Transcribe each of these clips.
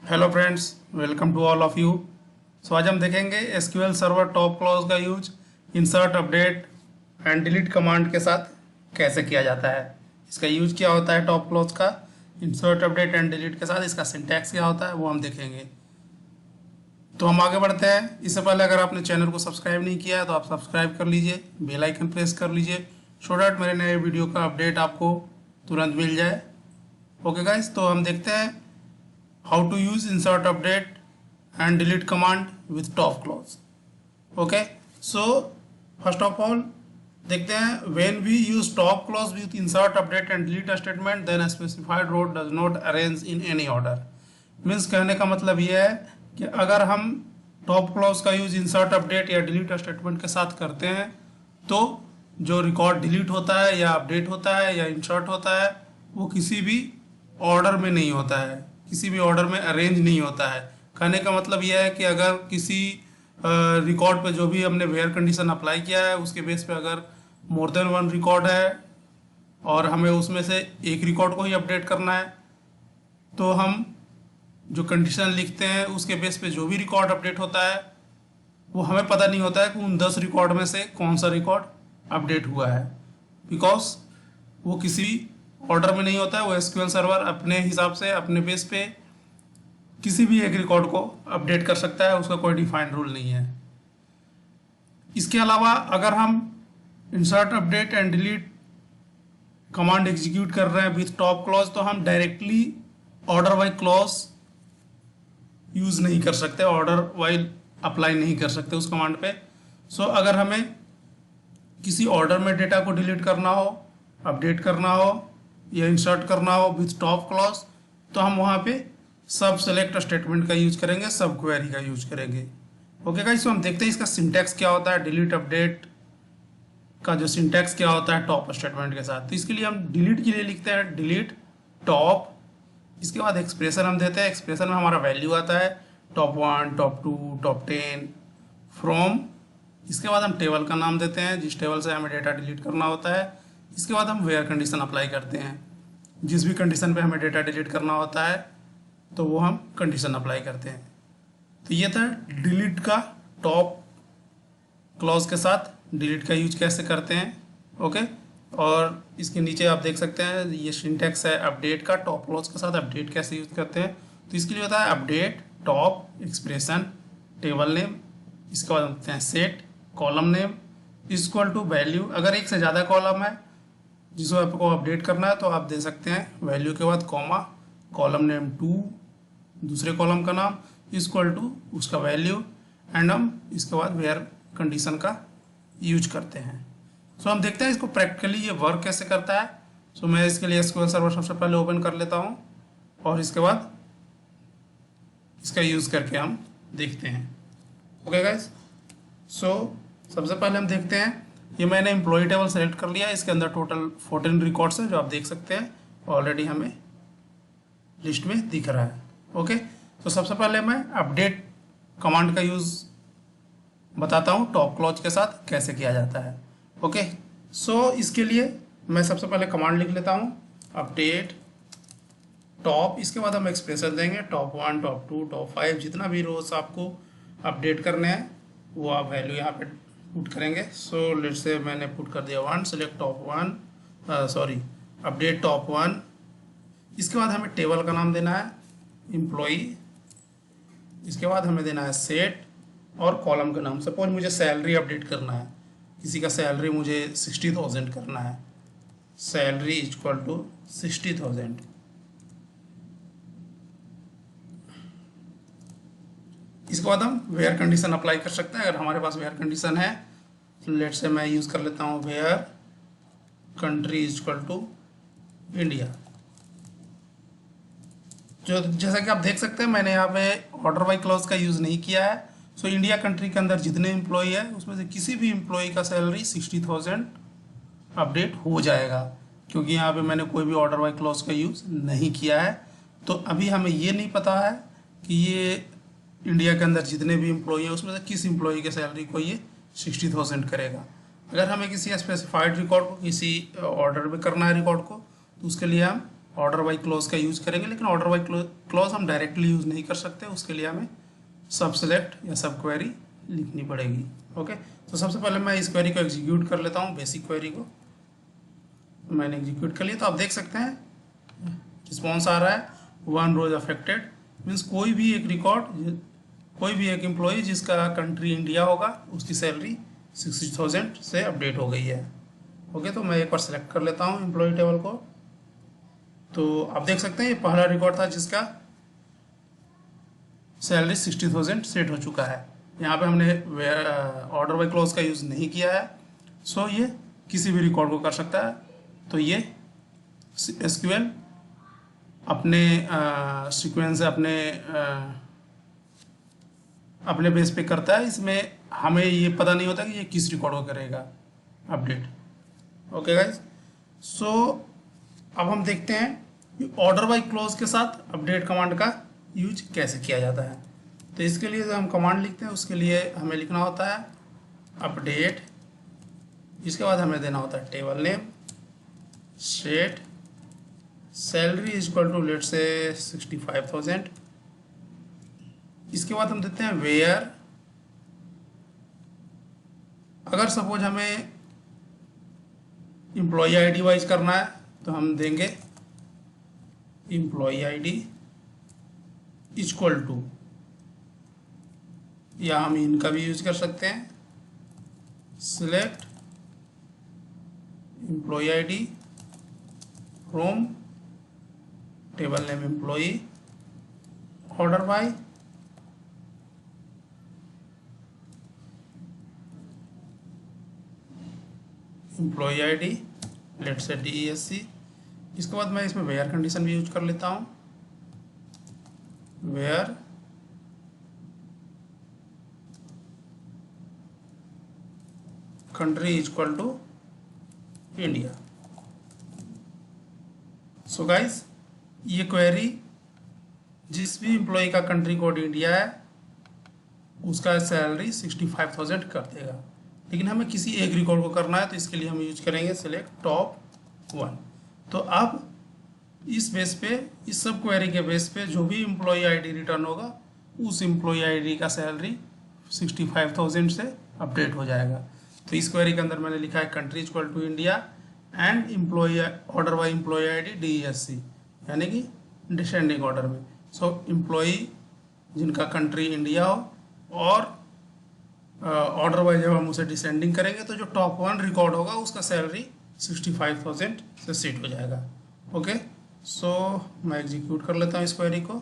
Hello friends, welcome to all of you. So आज हम देखेंगे एसक्यूएल सर्वर टॉप क्लॉज का use insert, update and delete command के साथ कैसे किया जाता है। इसका यूज क्या होता है टॉप क्लॉज का इंसर्ट, अपडेट एंड डिलीट के साथ, इसका सिंटैक्स क्या होता है वो हम देखेंगे। तो हम आगे बढ़ते हैं। इससे पहले अगर आपने चैनल को सब्सक्राइब नहीं किया है तो आप सब्सक्राइब कर लीजिए, बेल आइकन प्रेस कर लीजिए सो डैट मेरे नए वीडियो का अपडेट आपको तुरंत मिल जाए। ओके गाइस, तो हम देखते हैं how to use insert, update and delete command with top clause. Okay, so first of all देखते हैं when we use top clause with insert, update and delete statement then a specified row does not arrange in any order. Means कहने का मतलब ये है कि अगर हम टॉप क्लॉज का यूज इंसर्ट, अपडेट या डिलीट स्टेटमेंट के साथ करते हैं तो जो रिकॉर्ड डिलीट होता है या अपडेट होता है या इंसर्ट होता है वो किसी भी ऑर्डर में नहीं होता है, किसी भी ऑर्डर में अरेंज नहीं होता है। कहने का मतलब यह है कि अगर किसी रिकॉर्ड पे जो भी हमने वेयर कंडीशन अप्लाई किया है उसके बेस पे अगर मोर देन वन रिकॉर्ड है और हमें उसमें से एक रिकॉर्ड को ही अपडेट करना है तो हम जो कंडीशन लिखते हैं उसके बेस पे जो भी रिकॉर्ड अपडेट होता है वो हमें पता नहीं होता है कि उन 10 रिकॉर्ड में से कौन सा रिकॉर्ड अपडेट हुआ है, बिकॉज वो किसी ऑर्डर में नहीं होता है। वो एसक्यूएल सर्वर अपने हिसाब से अपने बेस पे किसी भी एक रिकॉर्ड को अपडेट कर सकता है, उसका कोई डिफाइंड रूल नहीं है। इसके अलावा अगर हम insert, update and delete command execute कर रहे हैं विथ टॉप क्लॉज तो हम directly order wise clause use नहीं कर सकते, ऑर्डर वाइज अप्लाई नहीं कर सकते उस कमांड पे। सो अगर हमें किसी ऑर्डर में डेटा को डिलीट करना हो, अपडेट करना हो या इंसर्ट करना हो विथ टॉप क्लॉज तो हम वहाँ पे सब सेलेक्ट स्टेटमेंट का यूज करेंगे, सब क्वेरी का यूज करेंगे। ओके गाइस, तो हम देखते हैं इसका सिंटैक्स क्या होता है, डिलीट अपडेट का जो सिंटैक्स क्या होता है टॉप स्टेटमेंट के साथ। तो इसके लिए हम डिलीट के लिए लिखते हैं डिलीट टॉप, इसके बाद एक्सप्रेशन हम देते हैं। एक्सप्रेशन में हमारा वैल्यू आता है टॉप 1, टॉप 2, टॉप 10 फ्रॉम। इसके बाद हम टेबल का नाम देते हैं जिस टेबल से हमें डेटा डिलीट करना होता है। इसके बाद हम वेयर कंडीशन अप्लाई करते हैं, जिस भी कंडीशन पे हमें डेटा डिलीट करना होता है तो वो हम कंडीशन अप्लाई करते हैं। तो ये था डिलीट का टॉप क्लॉज के साथ डिलीट का यूज कैसे करते हैं। ओके, और इसके नीचे आप देख सकते हैं ये सिंटैक्स है अपडेट का टॉप क्लॉज के साथ अपडेट कैसे यूज करते हैं। तो इसके लिए होता है update top expression table name, इसके बाद होते हैं set column name equal to value. अगर एक से ज़्यादा कॉलम है जिसको आपको अपडेट करना है तो आप दे सकते हैं वैल्यू के बाद कॉमा, कॉलम नेम 2, दूसरे कॉलम का नाम इक्वल टू उसका वैल्यू एंड हम इसके बाद वेयर कंडीशन का यूज करते हैं। सो हम देखते हैं इसको प्रैक्टिकली ये वर्क कैसे करता है। सो मैं इसके लिए एसक्यूएल सर्वर सबसे पहले ओपन कर लेता हूँ और इसके बाद इसका यूज करके हम देखते हैं। ओके गाइस, सो सबसे पहले हम देखते हैं ये मैंने एम्प्लॉय टेबल सेलेक्ट कर लिया, इसके अंदर टोटल 14 रिकॉर्ड्स हैं जो आप देख सकते हैं ऑलरेडी हमें लिस्ट में दिख रहा है। ओके, तो सबसे पहले मैं अपडेट कमांड का यूज बताता हूँ टॉप क्लॉज के साथ कैसे किया जाता है। ओके, सो इसके लिए मैं सबसे पहले कमांड लिख लेता हूँ अपडेट टॉप, इसके बाद हम एक्सप्रेशन देंगे टॉप 1, टॉप 2, टॉप 5, जितना भी रोज आपको अपडेट करने हैं वो आप वैल्यू यहाँ पे पुट करेंगे। सो लेट्स से मैंने पुट कर दिया 1, सेलेक्ट टॉप 1, अपडेट टॉप 1। इसके बाद हमें टेबल का नाम देना है एम्प्लॉई, इसके बाद हमें देना है सेट और कॉलम का नाम। सपोज मुझे सैलरी अपडेट करना है, किसी का सैलरी मुझे 60,000 करना है, सैलरी इक्वल टू 60,000। इसके बाद हम वेयर कंडीशन अप्लाई कर सकते हैं अगर हमारे पास वेयर कंडीशन है। तो लेट से मैं यूज कर लेता हूँ where country equal to India. जो जैसा कि आप देख सकते हैं मैंने यहाँ पे ऑर्डर वाइज क्लॉज का यूज नहीं किया है। सो इंडिया कंट्री के अंदर जितने एम्प्लॉई है उसमें से किसी भी एम्प्लॉई का सैलरी 60,000 अपडेट हो जाएगा, क्योंकि यहाँ पे मैंने कोई भी ऑर्डर वाइज क्लॉज का यूज नहीं किया है। तो अभी हमें ये नहीं पता है कि ये इंडिया के अंदर जितने भी एम्प्लॉई है उसमें से किस एम्प्लॉई के सैलरी को ये 60,000 करेगा। अगर हमें किसी स्पेसिफाइड रिकॉर्ड को किसी ऑर्डर में करना है रिकॉर्ड को तो उसके लिए हम ऑर्डर बाई क्लॉज का यूज करेंगे, लेकिन ऑर्डर बाई क्लॉज हम डायरेक्टली यूज नहीं कर सकते, उसके लिए हमें सब सेलेक्ट या सब क्वेरी लिखनी पड़ेगी। ओके, तो सबसे पहले मैं इस क्वेरी को एग्जीक्यूट कर लेता हूँ। बेसिक क्वेरी को मैंने एग्जीक्यूट कर लिया, तो आप देख सकते हैं रिस्पॉन्स आ रहा है 1 रोज अफेक्टेड, मीन्स कोई भी एक रिकॉर्ड, कोई भी एक एम्प्लॉय जिसका कंट्री इंडिया होगा उसकी सैलरी 60,000 से अपडेट हो गई है। ओके, तो मैं एक बार सेलेक्ट कर लेता हूँ एम्प्लॉय टेबल को। तो आप देख सकते हैं ये पहला रिकॉर्ड था जिसका सैलरी 60,000 सेट हो चुका है। यहाँ पे हमने ऑर्डर बाय क्लॉज का यूज़ नहीं किया है, सो ये किसी भी रिकॉर्ड को कर सकता है। तो ये एसक्यूएल अपने सीक्वेंस से अपने बेस पे करता है, इसमें हमें ये पता नहीं होता कि ये किस रिकॉर्ड को करेगा अपडेट। ओके गाइज, सो अब हम देखते हैं कि ऑर्डर बाय क्लॉज के साथ अपडेट कमांड का यूज कैसे किया जाता है। तो इसके लिए जो हम कमांड लिखते हैं उसके लिए हमें लिखना होता है अपडेट, इसके बाद हमें देना होता है table name, set salary is equal to let's say 65,000। इसके बाद हम देते हैं वेयर, अगर सपोज हमें एम्प्लॉय आईडी वाइज करना है तो हम देंगे एम्प्लॉय आईडी इक्वल टू, या हम इनका भी यूज कर सकते हैं select employee ID from table name employee order by employee ID let's say DESC। इसके बाद मैं इसमें वेयर कंडीशन भी यूज कर लेता हूँ, where country is equal to India. So guys, ये क्वेरी जिस भी एम्प्लॉय का कंट्री कोड इंडिया है उसका सैलरी 65,000 कर देगा, लेकिन हमें किसी एक रिकॉर्ड को करना है तो इसके लिए हम यूज करेंगे सिलेक्ट टॉप 1। तो अब इस बेस पे, इस सब क्वेरी के बेस पे जो भी एम्प्लॉय आईडी रिटर्न होगा उस एम्प्लॉय आईडी का सैलरी 65,000 से अपडेट हो जाएगा। तो इस क्वेरी के अंदर मैंने लिखा है country equal to India and employee order by employee ID DESC, यानी कि डिसेंडिंग ऑर्डर में। सो एम्प्लॉय जिनका कंट्री इंडिया हो और ऑर्डर वाइज जब हम उसे डिसेंडिंग करेंगे तो जो टॉप 1 रिकॉर्ड होगा उसका सैलरी 65,000 से सेट हो जाएगा। ओके, सो मैं एग्जीक्यूट कर लेता हूँ इस क्वेरी को।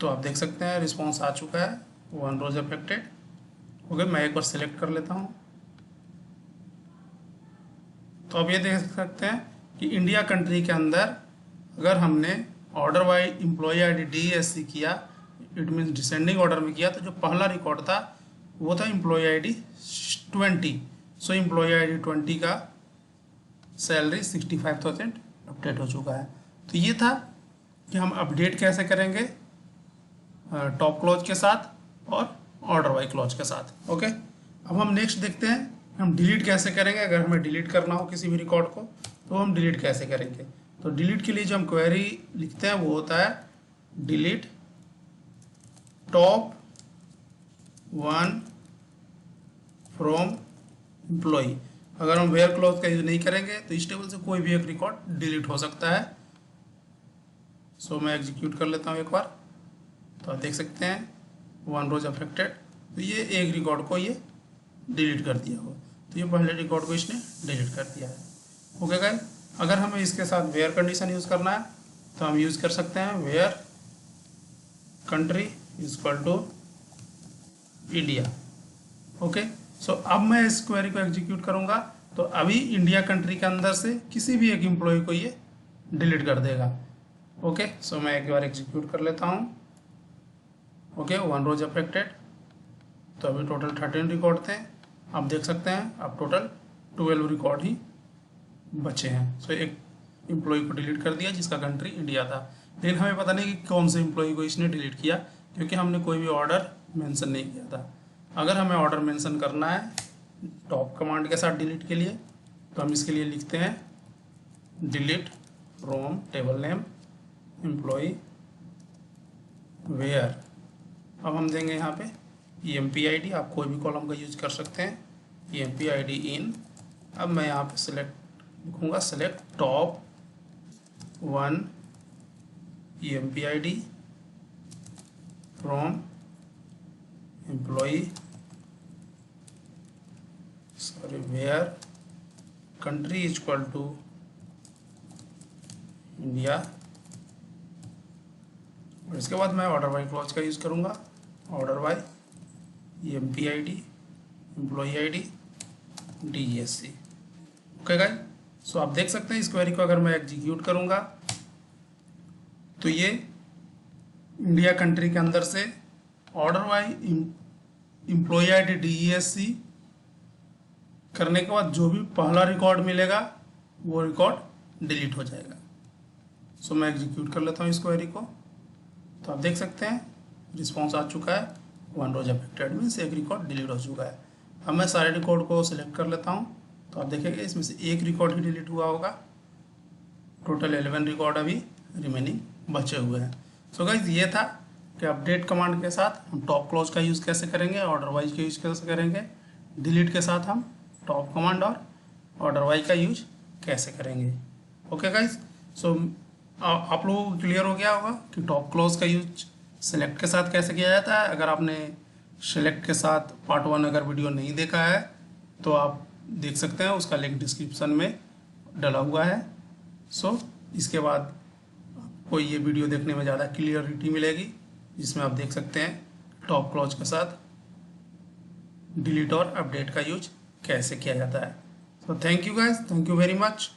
तो आप देख सकते हैं रिस्पॉन्स आ चुका है 1 रोज अफेक्टेड। ओके, मैं एक बार सिलेक्ट कर लेता हूँ। तो अब ये देख सकते हैं कि इंडिया कंट्री के अंदर अगर हमने order by employee ID DESC किया, इट मीन्स डिसेंडिंग ऑर्डर में किया, तो जो पहला रिकॉर्ड था वो था employee ID 20। So employee ID 20 का सैलरी 65,000 अपडेट हो चुका है। तो ये था कि हम अपडेट कैसे करेंगे टॉप क्लॉज के साथ और ऑर्डर बाय क्लॉज के साथ। ओके, अब हम नेक्स्ट देखते हैं हम डिलीट कैसे करेंगे। अगर हमें डिलीट करना हो किसी भी रिकॉर्ड को तो हम डिलीट कैसे करेंगे। तो डिलीट के लिए जो हम क्वेरी लिखते हैं वो होता है डिलीट टॉप 1 फ्रॉम एम्प्लॉय। अगर हम वेयर क्लॉज का यूज नहीं करेंगे तो इस टेबल से कोई भी एक रिकॉर्ड डिलीट हो सकता है। सो मैं एग्जीक्यूट कर लेता हूँ एक बार। तो आप देख सकते हैं 1 रोज अफेक्टेड, तो ये एक रिकॉर्ड को ये डिलीट कर दिया हो, तो ये पहले रिकॉर्ड को इसने डिलीट कर दिया है। ओके गाइस, अगर हमें इसके साथ वेयर कंडीशन यूज़ करना है तो हम यूज़ कर सकते हैं where country is equal to India. Okay, so अब मैं इस क्वेरी को एग्जीक्यूट करूंगा तो अभी इंडिया कंट्री के अंदर से किसी भी एक एम्प्लॉय को ये डिलीट कर देगा। ओके, सो मैं एक बार एग्जीक्यूट कर लेता हूँ। ओके, 1 रोज अफेक्टेड, तो अभी टोटल 13 रिकॉर्ड थे। आप देख सकते हैं अब टोटल 12 रिकॉर्ड ही बचे हैं। सो एक एम्प्लॉय को डिलीट कर दिया जिसका कंट्री इंडिया था, लेकिन हमें पता नहीं कि कौन से एम्प्लॉय को इसने डिलीट किया क्योंकि हमने कोई भी ऑर्डर मेंशन नहीं किया था। अगर हमें ऑर्डर मेंशन करना है टॉप कमांड के साथ डिलीट के लिए तो हम इसके लिए लिखते हैं delete from table name employee where. अब हम देंगे यहाँ पे empid, आप कोई भी कॉलम का यूज कर सकते हैं। empid इन, अब मैं यहाँ पे सिलेक्ट लिखूँगा, select top 1 empid from employee where country is equal to India. और इसके बाद मैं ऑर्डर बाय क्लॉज का यूज़ करूँगा, order by empid employee ID DESC। Okay guys, so आप देख सकते हैं इस क्वेरी को अगर मैं एग्जीक्यूट करूँगा तो ये इंडिया कंट्री के अंदर से order by employee ID DESC करने के बाद जो भी पहला रिकॉर्ड मिलेगा वो रिकॉर्ड डिलीट हो जाएगा। सो मैं एग्जीक्यूट कर लेता हूँ इस क्वेरी को, तो आप देख सकते हैं रिस्पॉन्स आ चुका है, 1 रोज अफेक्टेड मीन्स एक रिकॉर्ड डिलीट हो चुका है। अब मैं सारे रिकॉर्ड को सिलेक्ट कर लेता हूँ, तो आप देखेंगे इसमें से एक रिकॉर्ड ही डिलीट हुआ होगा, टोटल 11 रिकॉर्ड अभी रिमेनिंग बचे हुए हैं। सो गाइस, ये था कि अपडेट कमांड के साथ हम टॉप क्लोज का यूज़ कैसे करेंगे, ऑर्डर वाइज का यूज़ कैसे करेंगे, डिलीट के साथ हम टॉप कमांड और ऑर्डर वाइज का यूज कैसे करेंगे। ओके गाइस, सो आप लोगों को क्लियर हो गया होगा कि टॉप क्लोज का यूज सेलेक्ट के साथ कैसे किया जाता है। अगर आपने सेलेक्ट के साथ पार्ट 1 अगर वीडियो नहीं देखा है तो आप देख सकते हैं, उसका लिंक डिस्क्रिप्शन में डला हुआ है। सो इसके बाद आपको ये वीडियो देखने में ज़्यादा क्लियरिटी मिलेगी, जिसमें आप देख सकते हैं टॉप क्लोज के साथ डिलीट और अपडेट का यूज कैसे किया जाता है। So thank you guys, thank you very much.